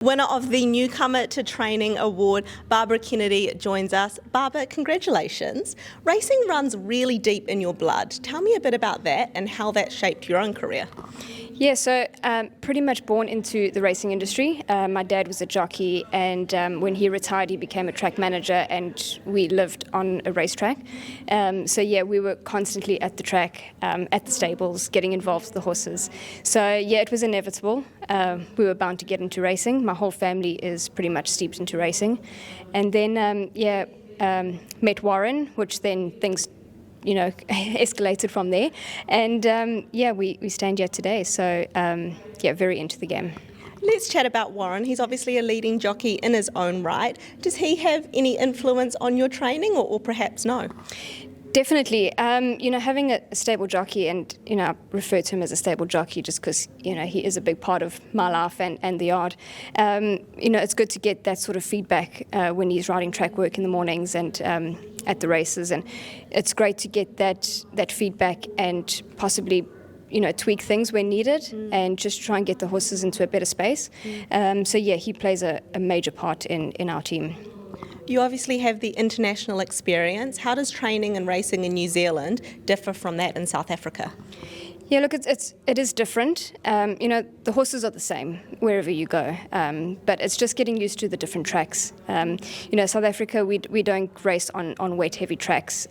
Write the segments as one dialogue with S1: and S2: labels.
S1: Winner of the Newcomer to Training Award, Barbara Kennedy joins us. Barbara, congratulations. Racing runs really deep in your blood. Tell me a bit about that and how that shaped your own career.
S2: Yeah, so pretty much born into the racing industry. My dad was a jockey, and when he retired, he became a track manager, and we lived on a racetrack. So yeah, we were constantly at the track, at the stables, getting involved with the horses. So yeah, it was inevitable. We were bound to get into racing. My whole family is pretty much steeped into racing. And then, met Warren, which then things escalated from there. And we stand here today. So very into the game.
S1: Let's chat about Warren. He's obviously a leading jockey in his own right. Does he have any influence on your training or perhaps no?
S2: Definitely. Having a stable jockey, and I refer to him as a stable jockey just because he is a big part of my life and the art. It's good to get that sort of feedback when he's riding track work in the mornings and at the races, and it's great to get that feedback and possibly tweak things when needed and just try and get the horses into a better space. He plays a major part in our team.
S1: You obviously have the international experience. How does training and racing in New Zealand differ from that in South Africa?
S2: Yeah, look, it is different. The horses are the same wherever you go, but it's just getting used to the different tracks. South Africa, we don't race on weight heavy tracks,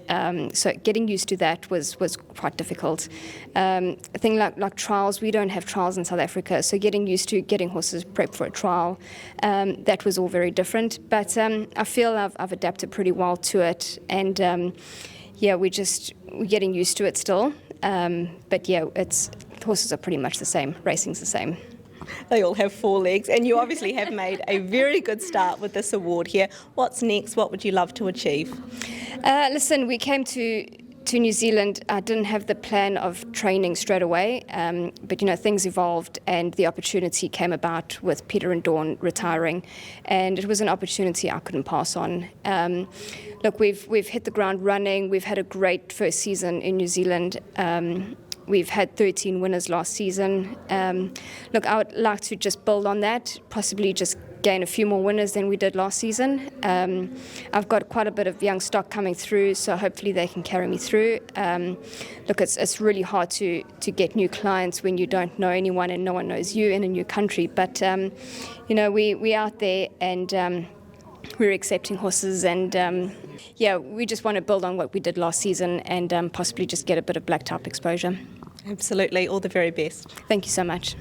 S2: so getting used to that was quite difficult. A thing like trials, we don't have trials in South Africa, so getting used to getting horses prepped for a trial, that was all very different. But I feel I've adapted pretty well to it, and we're getting used to it still. Horses are pretty much the same. Racing's the same.
S1: They all have 4 legs, and you obviously have made a very good start with this award here. What's next? What would you love to achieve?
S2: Listen, we came to New Zealand. I didn't have the plan of training straight away, but things evolved and the opportunity came about with Peter and Dawn retiring, and it was an opportunity I couldn't pass on. Look, we've hit the ground running. We've had a great first season in New Zealand. We've had 13 winners last season. Look, I would like to just build on that, possibly just gain a few more winners than we did last season. I've got quite a bit of young stock coming through, so hopefully they can carry me through. Look, it's really hard to get new clients when you don't know anyone and no one knows you in a new country. But we're out there and we're accepting horses, and we just want to build on what we did last season and possibly just get a bit of black type exposure.
S1: Absolutely, all the very best.
S2: Thank you so much.